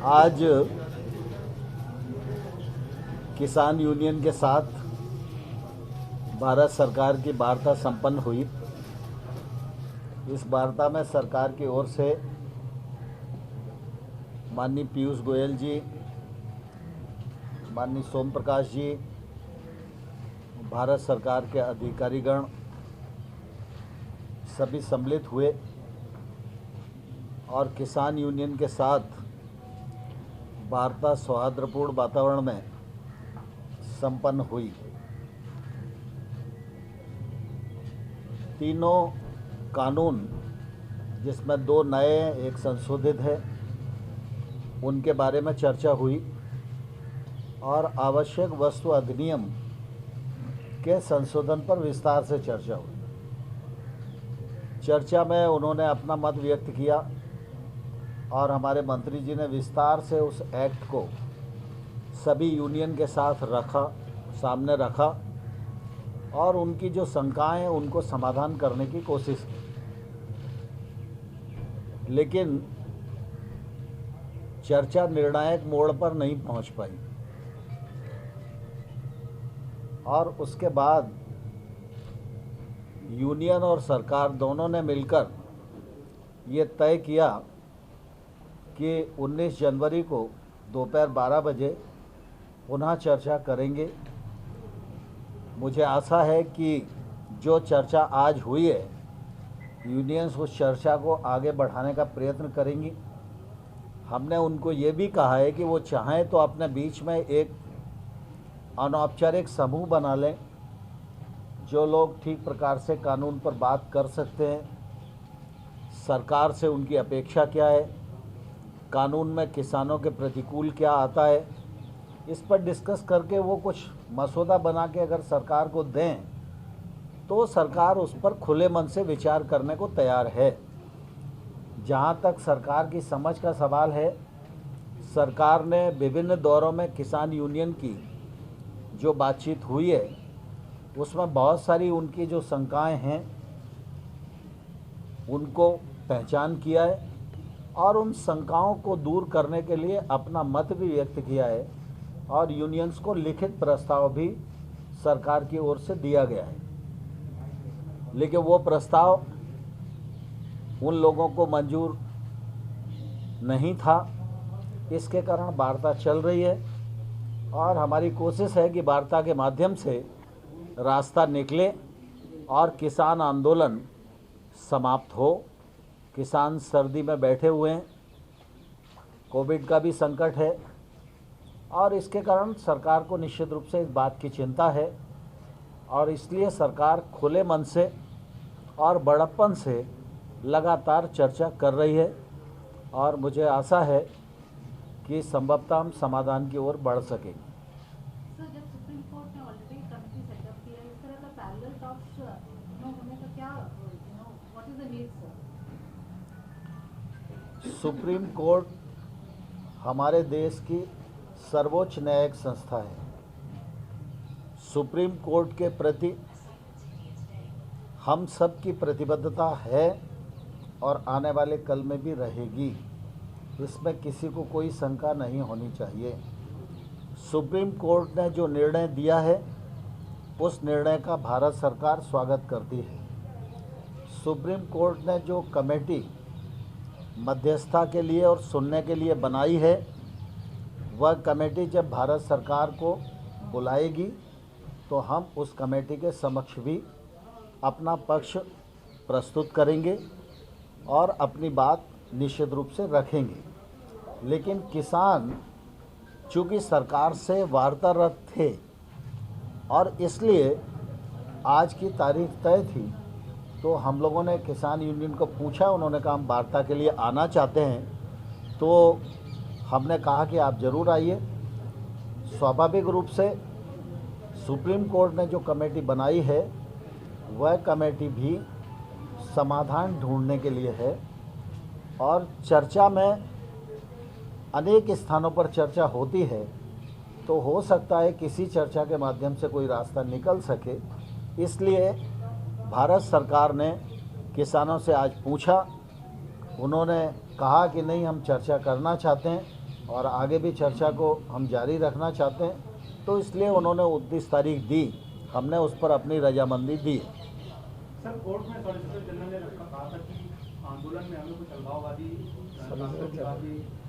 आज किसान यूनियन के साथ भारत सरकार की वार्ता संपन्न हुई। इस वार्ता में सरकार की ओर से माननीय पीयूष गोयल जी, माननीय सोम प्रकाश जी, भारत सरकार के अधिकारीगण सभी सम्मिलित हुए और किसान यूनियन के साथ वार्ता सौहार्दपूर्ण वातावरण में संपन्न हुई। तीनों कानून, जिसमें 2 नए एक संशोधित है, उनके बारे में चर्चा हुई और आवश्यक वस्तु अधिनियम के संशोधन पर विस्तार से चर्चा हुई। चर्चा में उन्होंने अपना मत व्यक्त किया और हमारे मंत्री जी ने विस्तार से उस एक्ट को सभी यूनियन के साथ सामने रखा और उनकी जो शंकाएं हैं उनको समाधान करने की कोशिश की। लेकिन चर्चा निर्णायक मोड़ पर नहीं पहुंच पाई और उसके बाद यूनियन और सरकार दोनों ने मिलकर ये तय किया कि 19 जनवरी को दोपहर 12 बजे पुनः चर्चा करेंगे। मुझे आशा है कि जो चर्चा आज हुई है, यूनियंस उस चर्चा को आगे बढ़ाने का प्रयत्न करेंगी। हमने उनको ये भी कहा है कि वो चाहें तो अपने बीच में एक अनौपचारिक समूह बना लें, जो लोग ठीक प्रकार से कानून पर बात कर सकते हैं। सरकार से उनकी अपेक्षा क्या है, कानून में किसानों के प्रतिकूल क्या आता है, इस पर डिस्कस करके वो कुछ मसौदा बना के अगर सरकार को दें तो सरकार उस पर खुले मन से विचार करने को तैयार है। जहाँ तक सरकार की समझ का सवाल है, सरकार ने विभिन्न दौरों में किसान यूनियन की जो बातचीत हुई है उसमें बहुत सारी उनकी जो शंकाएं हैं उनको पहचान किया है और उन शंकाओं को दूर करने के लिए अपना मत भी व्यक्त किया है और यूनियंस को लिखित प्रस्ताव भी सरकार की ओर से दिया गया है। लेकिन वो प्रस्ताव उन लोगों को मंजूर नहीं था। इसके कारण वार्ता चल रही है और हमारी कोशिश है कि वार्ता के माध्यम से रास्ता निकले और किसान आंदोलन समाप्त हो। किसान सर्दी में बैठे हुए हैं, कोविड का भी संकट है और इसके कारण सरकार को निश्चित रूप से इस बात की चिंता है और इसलिए सरकार खुले मन से और बड़प्पन से लगातार चर्चा कर रही है और मुझे आशा है कि संभवतः हम समाधान की ओर बढ़ सकेंगे। सर, जब सुप्रीम कोर्ट ने ऑलरेडी कमेटी सेटअप किया है, इस तरह का पैरेलल टॉक्स होने का क्या what is the need sir? Supreme court हमारे देश की सर्वोच्च न्यायिक संस्था है। सुप्रीम कोर्ट के प्रति हम सब की प्रतिबद्धता है और आने वाले कल में भी रहेगी। इसमें किसी को कोई शंका नहीं होनी चाहिए। सुप्रीम कोर्ट ने जो निर्णय दिया है उस निर्णय का भारत सरकार स्वागत करती है। सुप्रीम कोर्ट ने जो कमेटी मध्यस्थता के लिए और सुनने के लिए बनाई है, वह कमेटी जब भारत सरकार को बुलाएगी तो हम उस कमेटी के समक्ष भी अपना पक्ष प्रस्तुत करेंगे और अपनी बात निश्चित रूप से रखेंगे। लेकिन किसान चूँकि सरकार से वार्तारत थे और इसलिए आज की तारीख तय थी, तो हम लोगों ने किसान यूनियन को पूछा, उन्होंने कहा हम वार्ता के लिए आना चाहते हैं। तो हमने कहा कि आप ज़रूर आइए। स्वाभाविक रूप से सुप्रीम कोर्ट ने जो कमेटी बनाई है वह कमेटी भी समाधान ढूंढने के लिए है और चर्चा में अनेक स्थानों पर चर्चा होती है, तो हो सकता है किसी चर्चा के माध्यम से कोई रास्ता निकल सके। इसलिए भारत सरकार ने किसानों से आज पूछा, उन्होंने कहा कि नहीं हम चर्चा करना चाहते हैं और आगे भी चर्चा को हम जारी रखना चाहते हैं, तो इसलिए उन्होंने 29 तारीख दी, हमने उस पर अपनी रजामंदी दी। सर, कोर्ट में सॉलिसिटर जनरल ने कहा था कि आंदोलन में हमें कुछ अलगाववादी,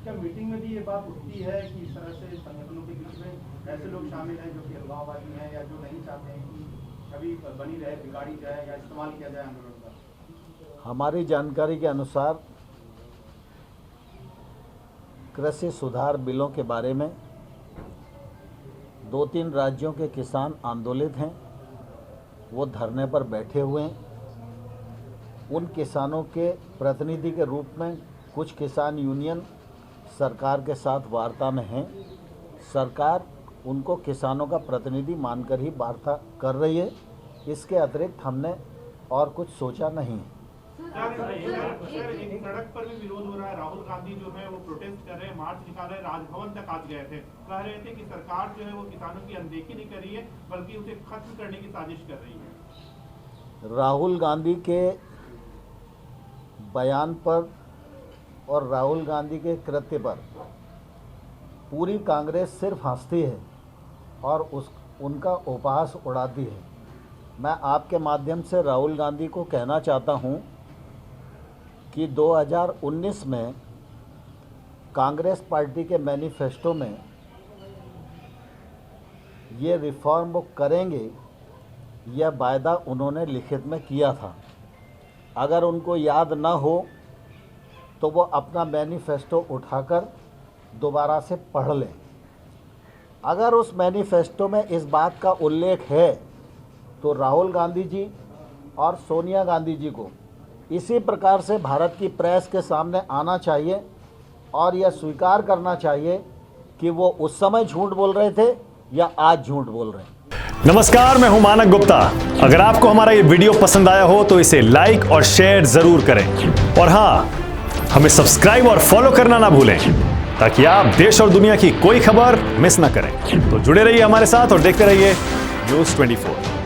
क्या मीटिंग में भी ये बात उठती है कि इस तरह से संगठनों के बीच में ऐसे लोग शामिल हैं जो कि अलगाववादी हैं या जो नहीं चाहते हैं कि कभी बनी रहे, बिगाड़ी जाए या इस्तेमाल किया जाए आंदोलन का? हमारी जानकारी के अनुसार कृषि सुधार बिलों के बारे में 2-3 राज्यों के किसान आंदोलित हैं, वो धरने पर बैठे हुए हैं। उन किसानों के प्रतिनिधि के रूप में कुछ किसान यूनियन सरकार के साथ वार्ता में हैं। सरकार उनको किसानों का प्रतिनिधि मानकर ही वार्ता कर रही है। इसके अतिरिक्त हमने और कुछ सोचा नहीं है। एक सड़क पर भी विरोध हो रहा है। राहुल गांधी जो है वो प्रोटेस्ट कर रहे हैं, मार्च निकाल रहे हैं, राजभवन तक आज गए थे। कह रहे थे कि सरकार जो है वो किसानों की अनदेखी नहीं कर रही है बल्कि उसे खत्म करने की साजिश कर रही है। राहुल गांधी के बयान पर और राहुल गांधी के कृत्य पर पूरी कांग्रेस सिर्फ हंसती है और उनका उपहास उड़ाती है। मैं आपके माध्यम से राहुल गांधी को कहना चाहता हूं कि 2019 में कांग्रेस पार्टी के मैनिफेस्टो में ये रिफॉर्म वो करेंगे, यह वायदा उन्होंने लिखित में किया था। अगर उनको याद न हो तो वो अपना मैनिफेस्टो उठाकर दोबारा से पढ़ लें। अगर उस मैनिफेस्टो में इस बात का उल्लेख है तो राहुल गांधी जी और सोनिया गांधी जी को इसी प्रकार से भारत की प्रेस के सामने आना चाहिए और यह स्वीकार करना चाहिए कि वो उस समय झूठ बोल रहे थे या आज झूठ बोल रहे हैं। नमस्कार, मैं हूं मानक गुप्ता। अगर आपको हमारा ये वीडियो पसंद आया हो तो इसे लाइक और शेयर जरूर करें और हाँ, हमें सब्सक्राइब और फॉलो करना ना भूलें ताकि आप देश और दुनिया की कोई खबर मिस ना करें। तो जुड़े रहिए हमारे साथ और देखते रहिए News 24।